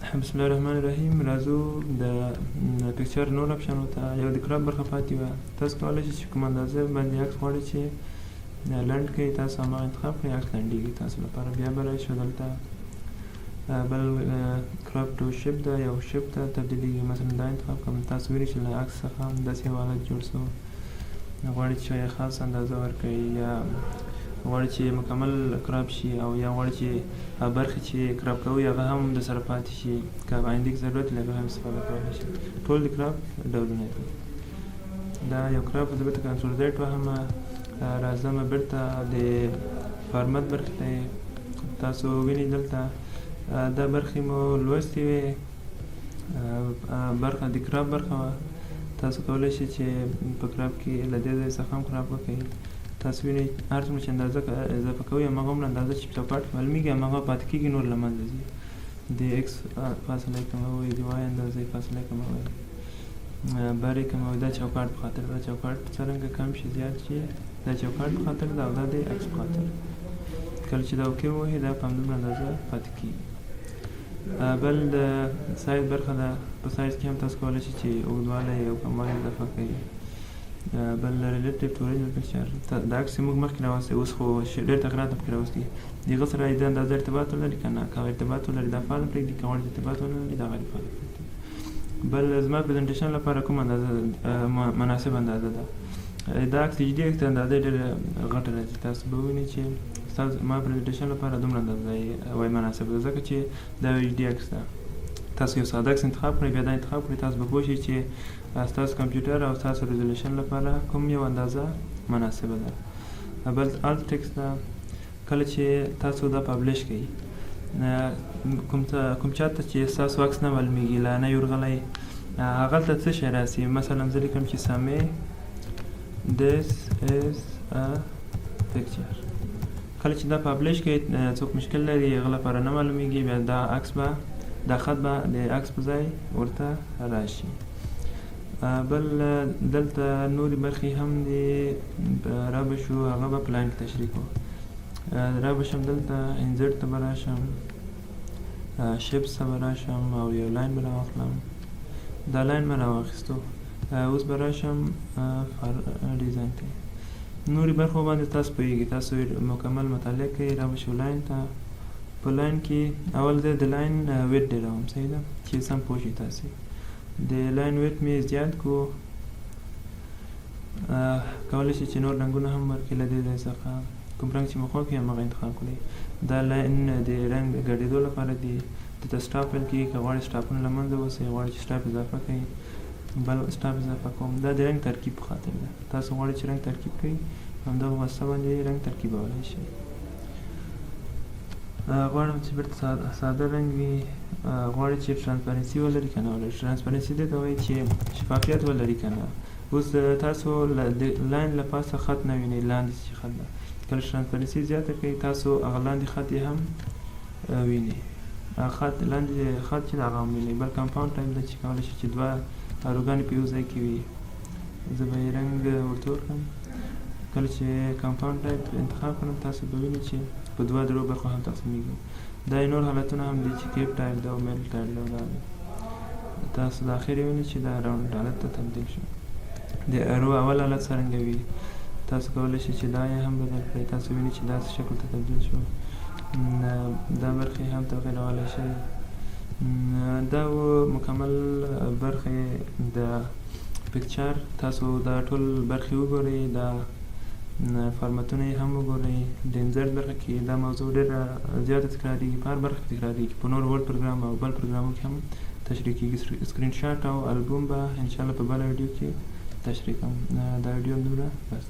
بسم الله الرحمن الرحیم. راځو د پکچر نور اپشنو ته. یو د کراپ برخه پاتې وه. تاسو کولی شئ چې کوم اندازه باندې عکس غواړئ چې لنډ کړئ، تاسو هماغه انتخاب کړئ، عکس لنډېږي تاسو لپاره. بیا به راشو دلته بل کراپ ټو شیپ ده، یو شیپ ته تبدیلېږي. مثلا دا انتخاب کړم، تاسو وینئ چې له عکس څخه داسې یو حالت جوړ شو. غواړئ چې یو خاص اندازه ورکړئ، یا غواړئ چې مکمل کراپ شي، او یا غواړئ چې برخې چې کراپ کوئ هغه هم د سره پاتې شي. که آینده کې ضرورت وي له هغه هم استفاده کولی شئ. ټول د کراپ ډولونه دي. دا یو کراپ زه بېرته کنټرول زیډ وهمه، راځم بېرته د فارمت برخې ته. تاسو وینئ دلته دا برخې مو لوستې وې، برخه د کراپ برخه وه. تاسو کولی شئ چې په کراپ کې له دې ځای څخه هم کراپ وکړئ. تاسو وینئ هر څومره چې اندازه اضافه کوئ هماغه عمر اندازه چې چوکاټ کې معلومېږي هماغه پاتې کېږي، نور له منځه ځي. د ایکس فاصله یې کموئ، د وای اندازه یې فاصله یې کموئ، بر یې کموئ. دا چوکاټ په خاطر، دا چوکاټ څرنګه کم شي زیات شي، دا چوکاټ په خاطر ده، او دا د عکس په خاطر. کله چې دا اوکې ووهئ دا په همدومره اندازه پاتې کېږي. بل د سایز برخه ده. په سایز کې هم تاسو کولی شئ چې اوږدوالی او کموالی اضافه کړئ. بل ریلیټیو ټو اوریجنل پکچر، دا عکس موږ مخکې راوستی، اوس خو ډېر تغیرات هم پکې راوستي. د هغه سره د اندازه ارتباط ولري که نه، که ارتباط ولري دا فعال پرېږدي، که غواړئ ارتباط ونه لري دا غیر فعال پرېږدي. بل زما پرزنټیشن لپاره کوم اندازه مناسب اندازه ده. دا عکس د جدي عکس د اندازې ډېره غټه راځي. تاسو به ووینئ چې ستاسو ما پرزنټیشن لپاره دومره اندازه وایي مناسب ده، ځکه چې دا یو جدي عکس ده. تاسو یو ساده عکس انتخاب کړئ، بیا دا انتخاب کړئ، تاسو به پوه شئ چې ستاسو کمپیوټر او ستاسو ریزولوشن لپاره کوم یو اندازه مناسبه ده. بل الټ ټکسټ ده. کله چې تاسو دا پبلش کړئ، کوم چا ته چې ستاسو عکس نه معلومېږي، لا نه ورغلی، هغلته څه شی راسي. مثلا زه لیکم چې سمې this is a picture. کله چې دا پبلش کړئ څوک مشکل لري، هغه لپاره نه معلومېږي، بیا دا عکس به دا خط به د عکس په ځای ورته راشي. بل دلته نورې برخې هم دي. را به شو هغه به پلان کې تشریح کوو. را به شم دلته انزرټ ته به راشم، شیپس ته به راشم او یو لاین به راواخلم. دا لاین مې راواخیستو. اوس به راشم ډیزاین ته. نورې برخو باندې تاسو پوهېږئ، تاسو مکمل مطالعه کوئ. را به شو لاین ته. په لاین کې اول زه د لاین ویډ ډېروم، صحیح ده، چې سم پوه شئ تاسې. د لاین ویډ مې زیات کو. کولی شئ چې نور رنګونه هم ورکړئ له دې ځای څخه. کوم رنګ چې مو خوښ وي هماغه انتخاب کړئ. دا لاین د رنګ ګډېدو لپاره دی. دته سټاپ ویل کېږي. که غواړئ سټاپونه له منځه یوسئ، غواړئ چې سټاپ اضافه کړئ، بل سټاپ اضافه کوم. دا د رنګ ترکیب په خاطر ده. تاسو غواړئ چې رنګ ترکیب کړئ، همدغه واسطه باندې رنګ ترکیبولی شئ. غواړم چې بیرته ساده رنګ وي. غواړئ چې ټرانسپرنسي ولري که نه ولري. ټرانسپرنسي دې ته وایي چې شفافیت ولري که نه. اوس تاسو د لاین له پاسه خط نه وینئ، لاندې چې خط ده. کله ټرانسپرنسي زیاته کړئ تاسو هغه لاندې خط یې هم وینئ. خط لاندې خط چې هغه هم وینئ. بل کمپاوند ټایپ ده چې کولی شئ چې دوه اروګانې په یو ځای کې وي. زه به یې رنګ ورته ورکړم. کله چې کمپاوند ټایپ انتخاب کړم تاسو به وینئ چې په دوه درو برخو هم تقسیمېږي. دا نور حالتونه هم دي چې کیپ ټایپ ده او میل ټایپ ده. دا تاسو د اخر وینئ چې دا راوند حالت ته تبدیل شو. د ارو اول حالت څرنګه وي تاسو کولی شئ چې دا یې هم بدل کړئ. تاسو وینئ چې داسې شکل ته تبدیل شو. دا برخې هم تغییرولی شئ. دا و مکمل برخې د پکچر. تاسو دا ټول برخې وګورئ، دا فارمتونه یې هم وګورئ. د انزرټ برخه کې دا موضوع ډېره زیاته تکرارېږي، په هر برخه کې تکرارېږي، په نور ورډ پروګرام او بل پروګرامو کې هم تشریح کېږي. سکرین شاټ او البوم به انشاءالله په بله ویډیو کې تشریح کوم. دا ویډیو دومره بس.